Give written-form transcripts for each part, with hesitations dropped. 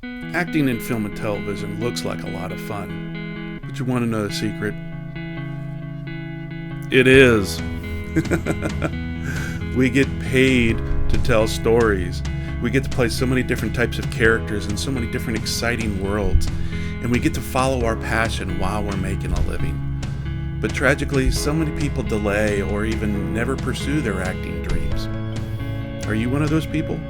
Acting in film and television looks like a lot of fun, but you want to know the secret? It is. We get paid to tell stories. We get to play so many different types of characters in so many different exciting worlds, and we get to follow our passion while we're making a living. But tragically, so many people delay or even never pursue their acting dreams. Are you one of those people?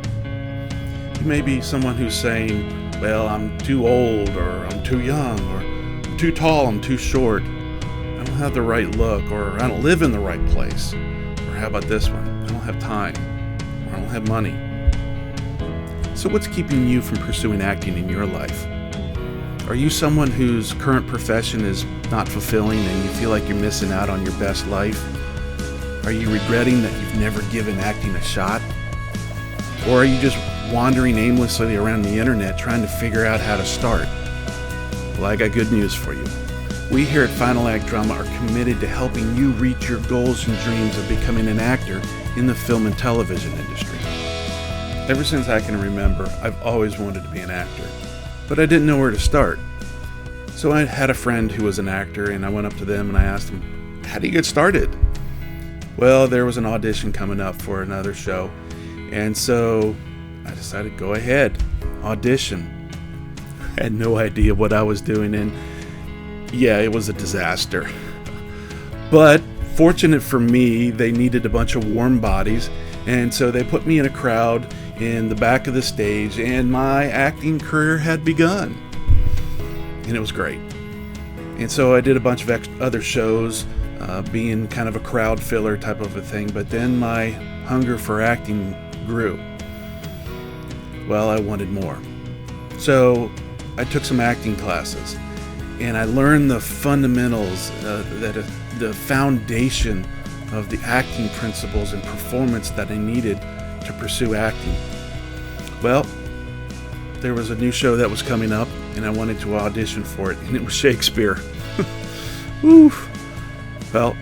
You may be someone who's saying, well, I'm too old, or I'm too young, or I'm too tall, I'm too short, I don't have the right look, or I don't live in the right place. Or how about this one? I don't have time, or I don't have money. So what's keeping you from pursuing acting in your life? Are you someone whose current profession is not fulfilling and you feel like you're missing out on your best life? Are you regretting that you've never given acting a shot? Or are you just wandering aimlessly around the internet trying to figure out how to start? Well, I got good news for you. We here at Final Act Drama are committed to helping you reach your goals and dreams of becoming an actor in the film and television industry. Ever since I can remember, I've always wanted to be an actor, but I didn't know where to start. So I had a friend who was an actor, and I went up to them and I asked him, how do you get started? Well, there was an audition coming up for another show, and so I decided, go ahead, audition. I had no idea what I was doing, and yeah, it was a disaster. But fortunate for me, they needed a bunch of warm bodies, and so they put me in a crowd in the back of the stage, and my acting career had begun. And it was great. And so I did a bunch of other shows, being kind of a crowd filler type of a thing, but then my hunger for acting grew. Well, I wanted more. So I took some acting classes, and I learned the fundamentals, the foundation of the acting principles and performance that I needed to pursue acting. Well, there was a new show that was coming up, and I wanted to audition for it, and it was Shakespeare. Woo! Well,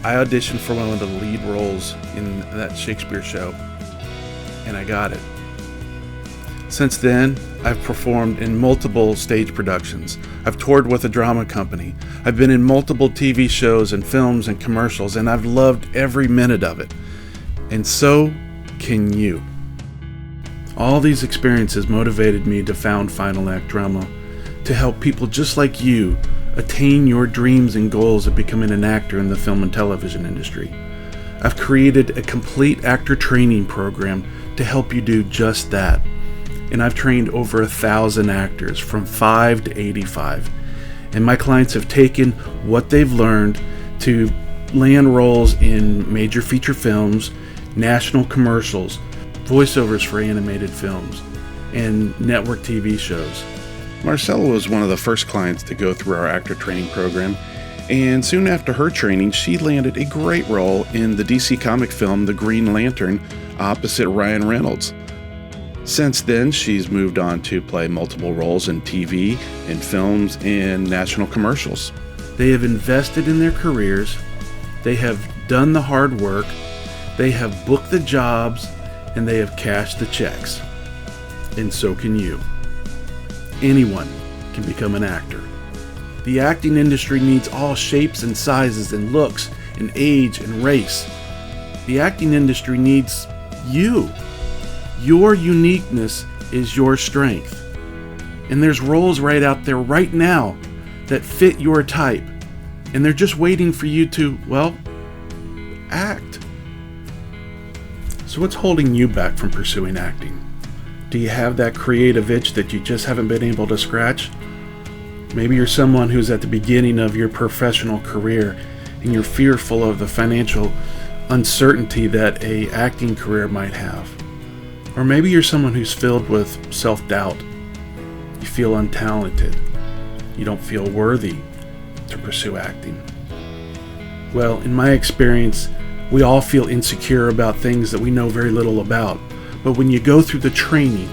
I auditioned for one of the lead roles in that Shakespeare show, and I got it. Since then, I've performed in multiple stage productions. I've toured with a drama company. I've been in multiple TV shows and films and commercials, and I've loved every minute of it. And so can you. All these experiences motivated me to found Final Act Drama, to help people just like you attain your dreams and goals of becoming an actor in the film and television industry. I've created a complete actor training program to help you do just that. And I've trained over 1,000 actors from 5 to 85. And my clients have taken what they've learned to land roles in major feature films, national commercials, voiceovers for animated films, and network TV shows. Marcella was one of the first clients to go through our actor training program, and soon after her training, she landed a great role in the DC comic film The Green Lantern opposite Ryan Reynolds. Since then, she's moved on to play multiple roles in TV, in films, and national commercials. They have invested in their careers, they have done the hard work, they have booked the jobs, and they have cashed the checks. And so can you. Anyone can become an actor. The acting industry needs all shapes and sizes and looks and age and race. The acting industry needs you. Your uniqueness is your strength. And there's roles right out there right now that fit your type. And they're just waiting for you to, well, act. So what's holding you back from pursuing acting? Do you have that creative itch that you just haven't been able to scratch? Maybe you're someone who's at the beginning of your professional career and you're fearful of the financial uncertainty that an acting career might have. Or maybe you're someone who's filled with self-doubt. You feel untalented. You don't feel worthy to pursue acting. Well, in my experience, we all feel insecure about things that we know very little about. But when you go through the training,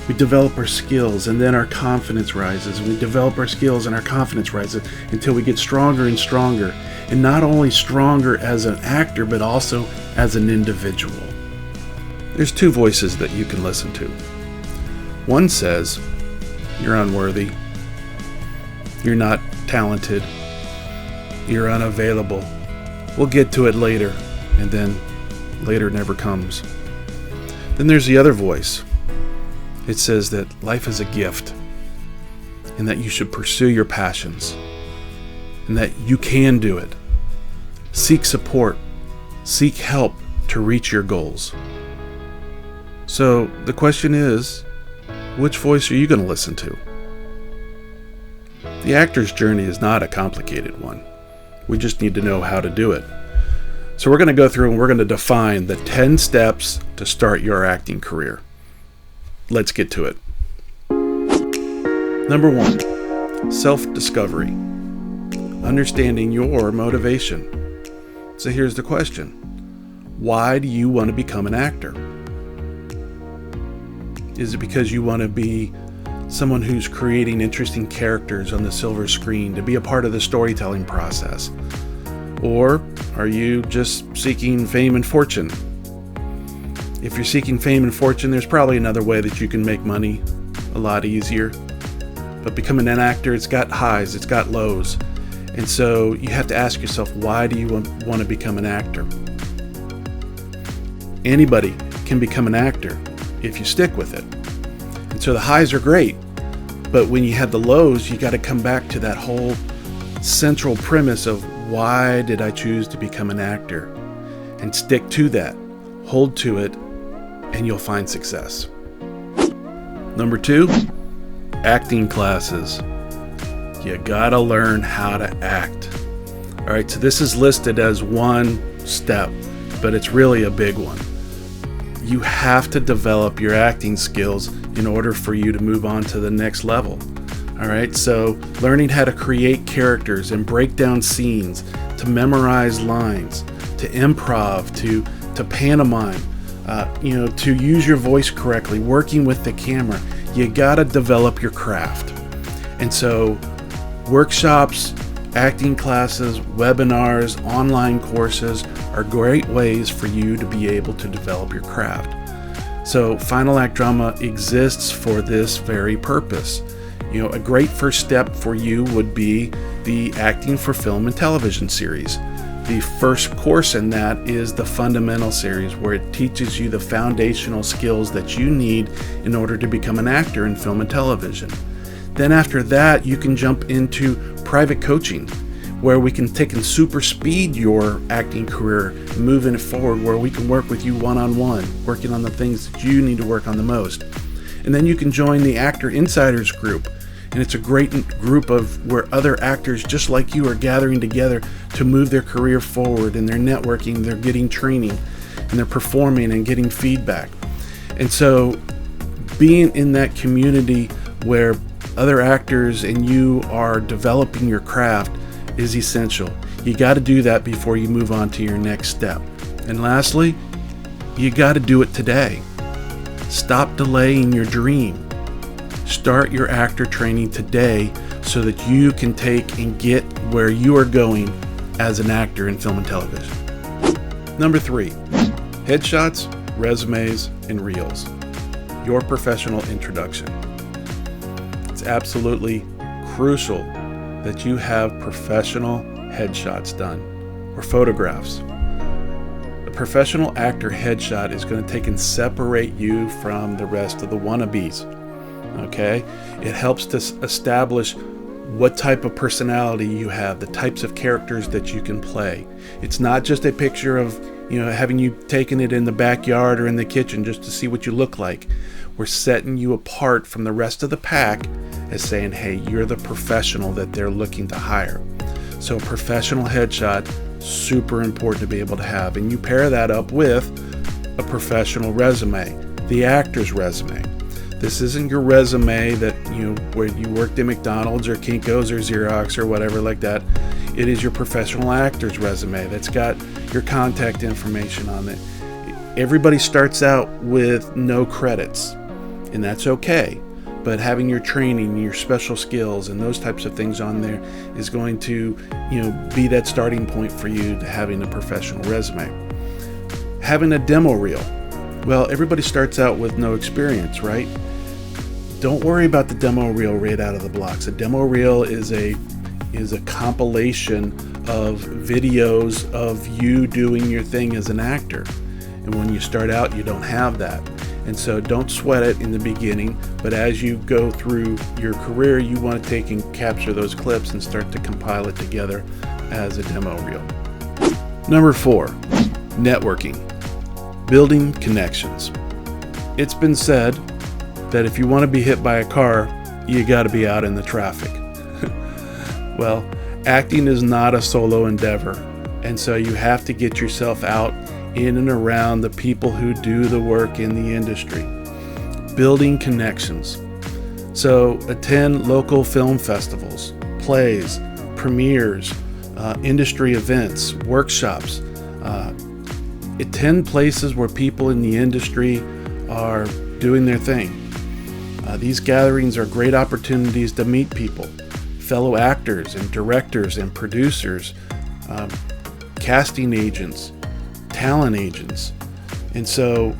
we develop our skills, and then our confidence rises. We develop our skills and our confidence rises until we get stronger and stronger. And not only stronger as an actor, but also as an individual. There's two voices that you can listen to. One says, you're unworthy, you're not talented, you're unavailable. We'll get to it later, and then later never comes. Then there's the other voice. It says that life is a gift, and that you should pursue your passions, and that you can do it. Seek support, seek help to reach your goals. So the question is, which voice are you going to listen to? The actor's journey is not a complicated one. We just need to know how to do it. So we're going to go through and we're going to define the 10 steps to start your acting career. Let's get to it. Number 1, self-discovery. Understanding your motivation. So here's the question. Why do you want to become an actor? Is it because you want to be someone who's creating interesting characters on the silver screen to be a part of the storytelling process? Or are you just seeking fame and fortune? If you're seeking fame and fortune, there's probably another way that you can make money a lot easier. But becoming an actor, it's got highs, it's got lows. And so you have to ask yourself, why do you want to become an actor? Anybody can become an actor if you stick with it. And so the highs are great, but when you have the lows, you got to come back to that whole central premise of why did I choose to become an actor? And stick to that, hold to it, and you'll find success. Number 2, acting classes. You gotta learn how to act. All right, so this is listed as one step, but it's really a big one. You have to develop your acting skills in order for you to move on to the next level. All right, so learning how to create characters and break down scenes, to memorize lines, to improv, to pantomime, to use your voice correctly, working with the camera. You gotta develop your craft. And so workshops, acting classes, webinars, online courses are great ways for you to be able to develop your craft. So Final Act Drama exists for this very purpose. A great first step for you would be the Acting for Film and Television series. The first course in that is the Fundamental series, where it teaches you the foundational skills that you need in order to become an actor in film and television. Then after that, you can jump into private coaching, where we can take and super speed your acting career, moving it forward, where we can work with you one-on-one, working on the things that you need to work on the most. And then you can join the Actor Insiders group. And it's a great group of where other actors just like you are gathering together to move their career forward, and they're networking, they're getting training, and they're performing and getting feedback. And so being in that community where other actors and you are developing your craft is essential. You got to do that before you move on to your next step. And lastly, you got to do it today. Stop delaying your dream. Start your actor training today so that you can take and get where you are going as an actor in film and television. Number 3, headshots, resumes, and reels. Your professional introduction. It's absolutely crucial that you have professional headshots done, or photographs. A professional actor headshot is going to take and separate you from the rest of the wannabes. Okay? It helps to establish what type of personality you have, the types of characters that you can play. It's not just a picture of, having you taken it in the backyard or in the kitchen just to see what you look like. We're setting you apart from the rest of the pack as saying, hey, you're the professional that they're looking to hire. So a professional headshot, super important to be able to have. And you pair that up with a professional resume, the actor's resume. This isn't your resume that, where you worked at McDonald's or Kinko's or Xerox or whatever like that. It is your professional actor's resume that's got your contact information on it. Everybody starts out with no credits, and that's okay. But having your training, your special skills, and those types of things on there is going to, be that starting point for you to having a professional resume. Having a demo reel. Well, everybody starts out with no experience, right? don't worry about the demo reel right out of the blocks. A demo reel is a compilation of videos of you doing your thing as an actor. And when you start out, you don't have that. And so don't sweat it in the beginning, but as you go through your career, you want to take and capture those clips and start to compile it together as a demo reel. Number 4, networking. Building connections. It's been said that if you want to be hit by a car, you got to be out in the traffic. Well, acting is not a solo endeavor, and so you have to get yourself out in and around the people who do the work in the industry. Building connections. So attend local film festivals, plays, premieres, industry events, workshops. Attend places where people in the industry are doing their thing. These gatherings are great opportunities to meet people, fellow actors and directors and producers, casting agents, talent agents. And so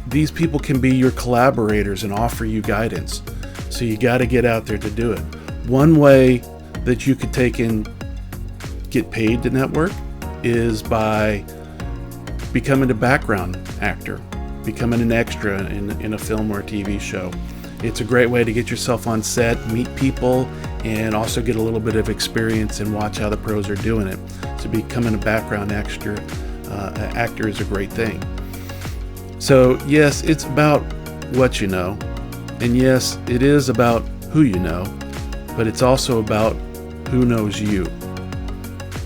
these people can be your collaborators and offer you guidance. So you got to get out there to do it. One way that you could take and get paid to network is by becoming a background actor, becoming an extra in a film or a TV show. It's a great way to get yourself on set, meet people, and also get a little bit of experience and watch how the pros are doing it. So becoming a background actor is a great thing. So yes, it's about what you know, and yes, it is about who you know, but it's also about who knows you.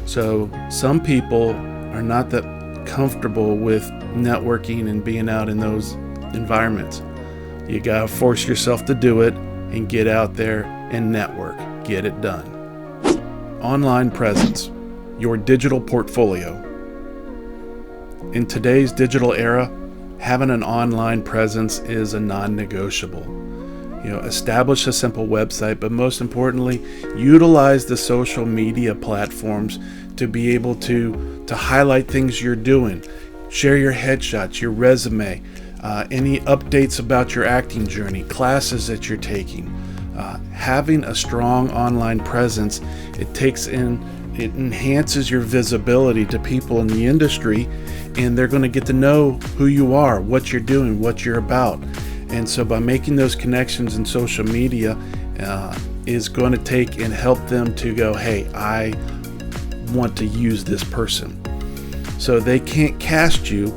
So some people are not that comfortable with networking and being out in those environments. You gotta force yourself to do it and get out there and network. Get it done. Online presence, your digital portfolio. In today's digital era, having an online presence is a non-negotiable. Establish a simple website, but most importantly, utilize the social media platforms to be able to highlight things you're doing. Share your headshots, your resume, any updates about your acting journey, classes that you're taking. Having a strong online presence, it enhances your visibility to people in the industry, and they're going to get to know who you are, what you're doing, what you're about. And so by making those connections in social media is going to take and help them to go, hey, I want to use this person. So they can't cast you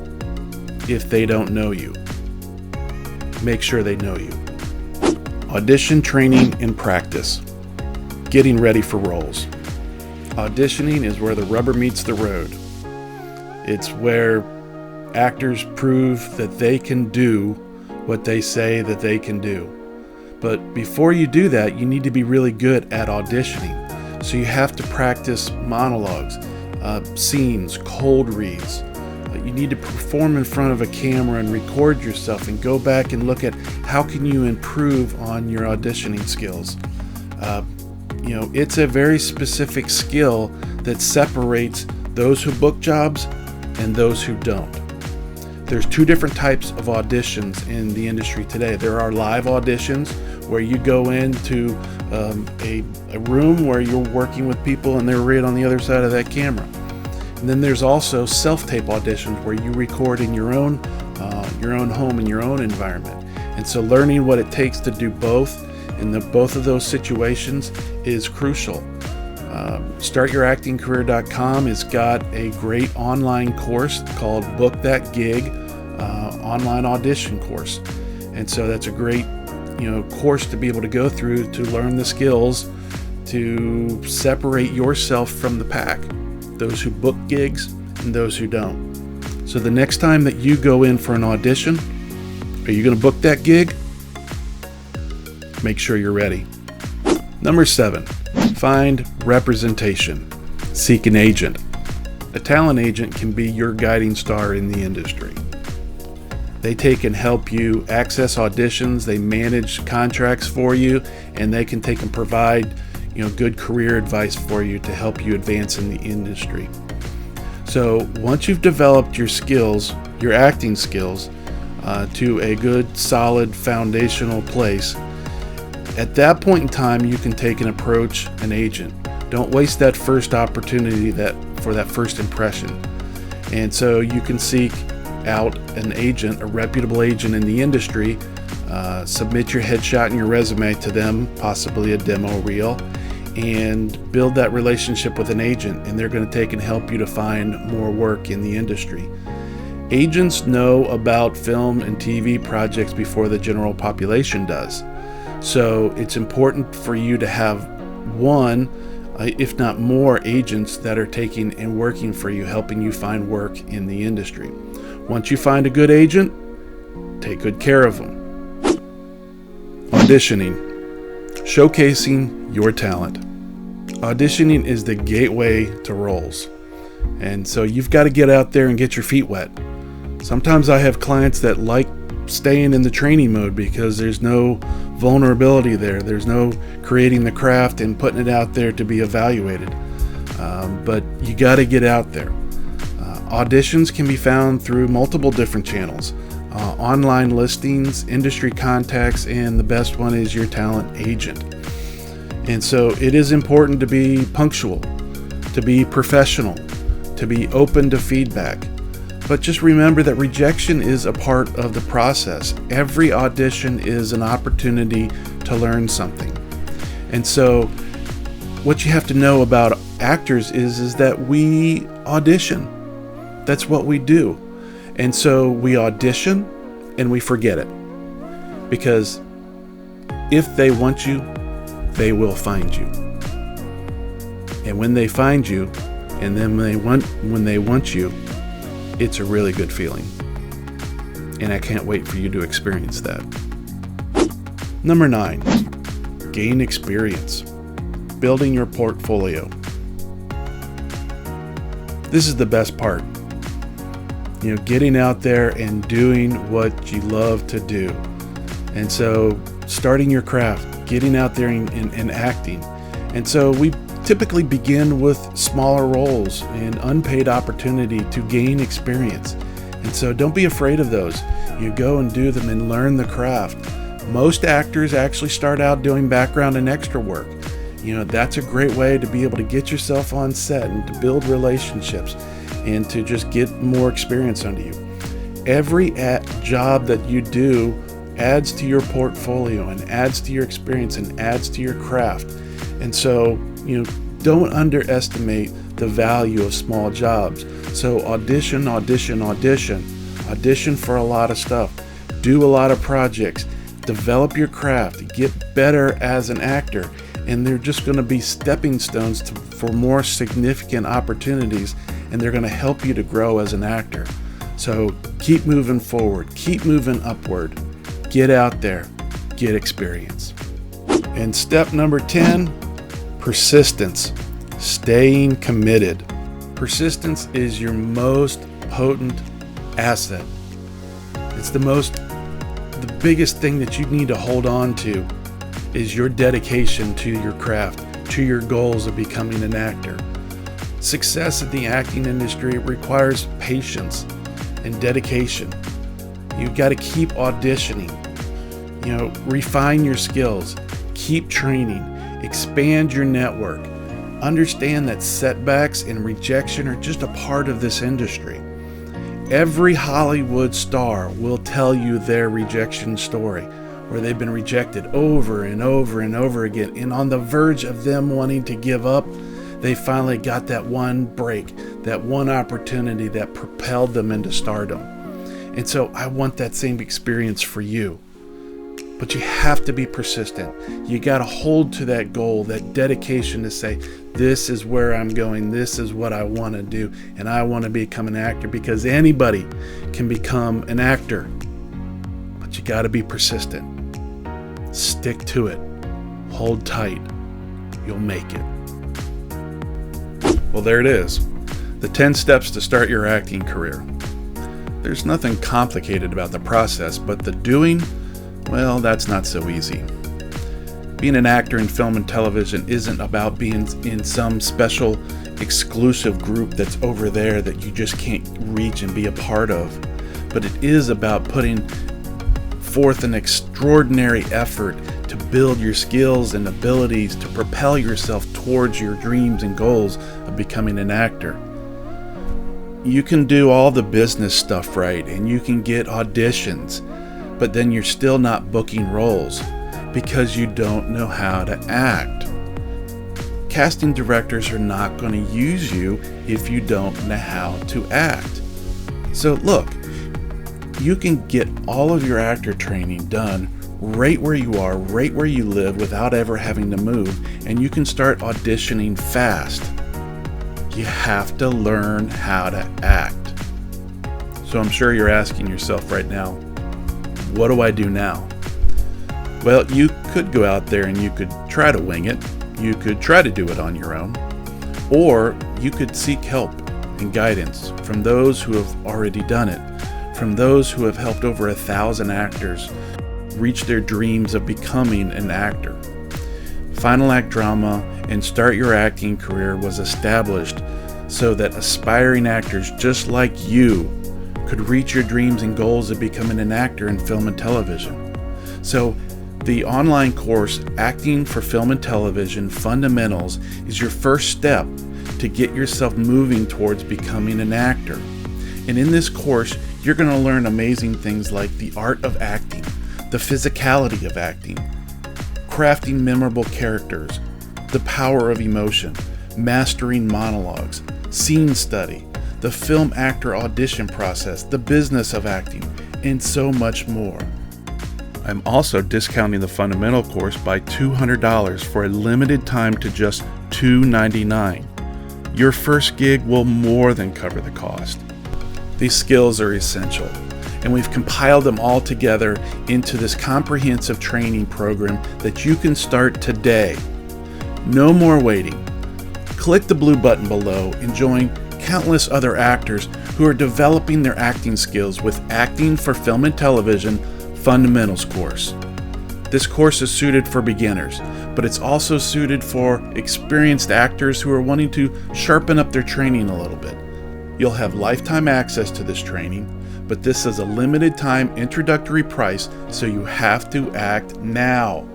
if they don't know you. Make sure they know you. Audition training and practice. Getting ready for roles. Auditioning is where the rubber meets the road. It's where actors prove that they can do what they say that they can do. But before you do that, you need to be really good at auditioning. So you have to practice monologues, scenes, cold reads. You need to perform in front of a camera and record yourself and go back and look at how can you improve on your auditioning skills. It's a very specific skill that separates those who book jobs and those who don't. There's 2 different types of auditions in the industry today. There are live auditions where you go into a room where you're working with people and they're right on the other side of that camera. And then there's also self-tape auditions where you record in your own home, in your own environment. And so learning what it takes to do both in both of those situations is crucial. StartYourActingCareer.com has got a great online course called Book That Gig, online audition course. And so that's a great course to be able to go through to learn the skills to separate yourself from the pack, those who book gigs and those who don't. So the next time that you go in for an audition, are you going to book that gig? Make sure you're ready. Number 7, find representation. Seek an agent. A talent agent can be your guiding star in the industry. They take and help you access auditions, they manage contracts for you, and they can take and provide good career advice for you to help you advance in the industry. So once you've developed your skills, your acting skills, to a good, solid, foundational place, At that point in time, you can take and approach an agent. Don't waste that first opportunity for that first impression. And so you can seek out an agent, a reputable agent in the industry, submit your headshot and your resume to them, possibly a demo reel, and build that relationship with an agent, and they're going to take and help you to find more work in the industry. Agents know about film and TV projects before the general population does. So it's important for you to have one, if not more, agents that are taking and working for you, helping you find work in the industry. Once you find a good agent, take good care of them. Auditioning, showcasing your talent. Auditioning is the gateway to roles. And so you've got to get out there and get your feet wet. Sometimes I have clients that like staying in the training mode because there's no vulnerability there. There's no creating the craft and putting it out there to be evaluated. But you got to get out there. Auditions can be found through multiple different channels. Online listings, industry contacts, and the best one is your talent agent. And so it is important to be punctual, to be professional, to be open to feedback. But just remember that rejection is a part of the process. Every audition is an opportunity to learn something. And so what you have to know about actors is that we audition. That's what we do. And so we audition and we forget it. Because if they want you, they will find you. And when they find you, and then when they want you, it's a really good feeling. And I can't wait for you to experience that. Number 9, gain experience. Building your portfolio. This is the best part. Getting out there and doing what you love to do. And so starting your craft, getting out there and acting. And so we typically begin with smaller roles and unpaid opportunity to gain experience. And so don't be afraid of those. You go and do them and learn the craft. Most actors actually start out doing background and extra work. That's a great way to be able to get yourself on set and to build relationships and to just get more experience under you. Every job that you do adds to your portfolio and adds to your experience and adds to your craft. And so, don't underestimate the value of small jobs. So audition for a lot of stuff. Do a lot of projects. Develop your craft. Get better as an actor. And they're just going to be stepping stones for more significant opportunities, and they're going to help you to grow as an actor. So keep moving forward. Keep moving upward. Get out there. Get experience. And step number 10, persistence. Staying committed. Persistence is your most potent asset. It's the biggest thing that you need to hold on to is your dedication to your craft, to your goals of becoming an actor. Success in the acting industry requires patience and dedication. You've got to keep auditioning, refine your skills, keep training, expand your network. Understand that setbacks and rejection are just a part of this industry. Every Hollywood star will tell you their rejection story, where they've been rejected over and over and over again. And on the verge of them wanting to give up, they finally got that one break, that one opportunity that propelled them into stardom. And so I want that same experience for you. But you have to be persistent. You got to hold to that goal, that dedication to say, this is where I'm going, this is what I want to do, and I want to become an actor, because anybody can become an actor. But you got to be persistent. Stick to it. Hold tight. You'll make it. Well, there it is. The 10 steps to start your acting career. There's nothing complicated about the process, but the doing, well, that's not so easy. Being an actor in film and television isn't about being in some special exclusive group that's over there that you just can't reach and be a part of. But it is about putting forth an extraordinary effort to build your skills and abilities to propel yourself towards your dreams and goals of becoming an actor. You can do all the business stuff right, and you can get auditions, but then you're still not booking roles because you don't know how to act. Casting directors are not going to use you if you don't know how to act. So look, you can get all of your actor training done right where you are, right where you live, without ever having to move, and you can start auditioning fast. You have to learn how to act. So I'm sure you're asking yourself right now, what do I do now? Well, you could go out there and you could try to wing it. You could try to do it on your own, or you could seek help and guidance from those who have already done it, from those who have helped over 1,000 actors reach their dreams of becoming an actor. Final Act Drama and Start Your Acting Career was established so that aspiring actors just like you could reach your dreams and goals of becoming an actor in film and television. So the online course, Acting for Film and Television Fundamentals, is your first step to get yourself moving towards becoming an actor. And in this course, you're going to learn amazing things like the art of acting, the physicality of acting, crafting memorable characters, the power of emotion, mastering monologues, scene study, the film actor audition process, the business of acting, and so much more. I'm also discounting the fundamental course by $200 for a limited time to just $299. Your first gig will more than cover the cost. These skills are essential, and we've compiled them all together into this comprehensive training program that you can start today. No more waiting. Click the blue button below and join countless other actors who are developing their acting skills with Acting for Film and Television Fundamentals course. This course is suited for beginners, but it's also suited for experienced actors who are wanting to sharpen up their training a little bit. You'll have lifetime access to this training, but this is a limited time introductory price, so you have to act now.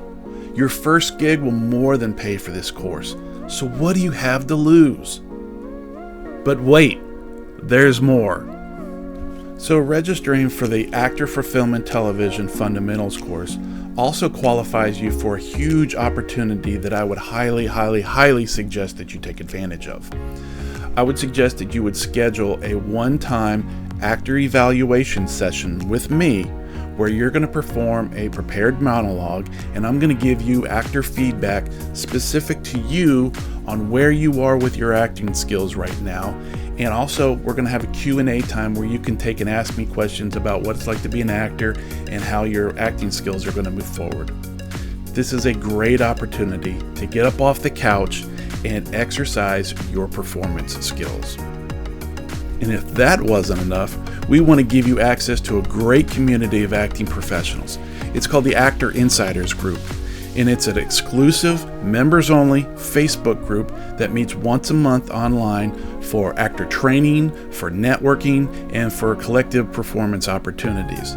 Your first gig will more than pay for this course, so what do you have to lose? But wait, there's more. So registering for the Actor for Film and Television Fundamentals course also qualifies you for a huge opportunity that I would highly suggest that you take advantage of. I would suggest that you would schedule a one-time actor evaluation session with me where you're going to perform a prepared monologue, and I'm going to give you actor feedback specific to you on where you are with your acting skills right now. And also, we're going to have a Q&A time where you can take and ask me questions about what it's like to be an actor and how your acting skills are going to move forward. This is a great opportunity to get up off the couch and exercise your performance skills. And if that wasn't enough, we want to give you access to a great community of acting professionals. It's called the Actor Insiders Group, and it's an exclusive, members-only Facebook group that meets once a month online for actor training, for networking, and for collective performance opportunities.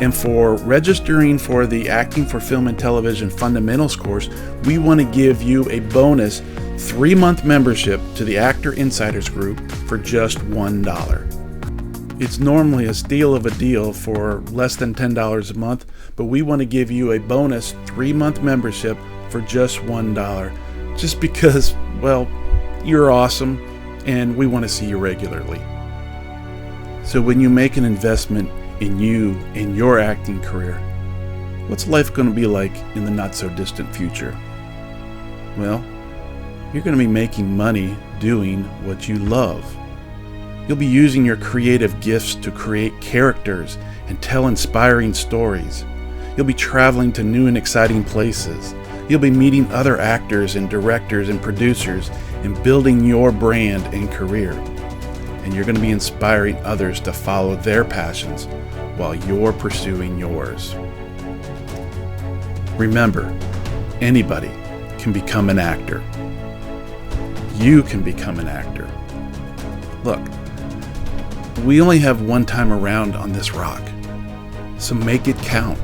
And for registering for the Acting for Film and Television Fundamentals course, we want to give you a bonus 3-month membership to the Actor Insiders Group for just $1. It's normally a steal of a deal for less than $10 a month, but we want to give you a bonus 3-month membership for just $1, just because, well, you're awesome and we want to see you regularly. So when you make an investment in you and your acting career, what's life going to be like in the not so distant future? Well, you're going to be making money doing what you love. You'll be using your creative gifts to create characters and tell inspiring stories. You'll be traveling to new and exciting places. You'll be meeting other actors and directors and producers and building your brand and career. And you're going to be inspiring others to follow their passions while you're pursuing yours. Remember, anybody can become an actor. You can become an actor. Look, we only have one time around on this rock, so make it count.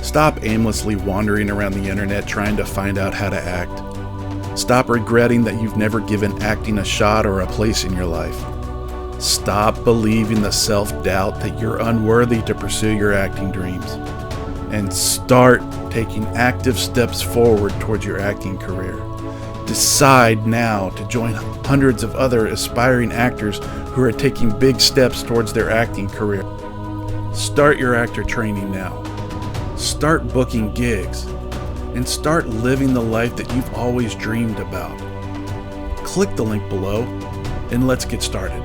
Stop aimlessly wandering around the internet trying to find out how to act. Stop regretting that you've never given acting a shot or a place in your life. Stop believing the self-doubt that you're unworthy to pursue your acting dreams. And start taking active steps forward towards your acting career. Decide now to join hundreds of other aspiring actors who are taking big steps towards their acting career. Start your actor training now. Start booking gigs. And start living the life that you've always dreamed about. Click the link below and let's get started.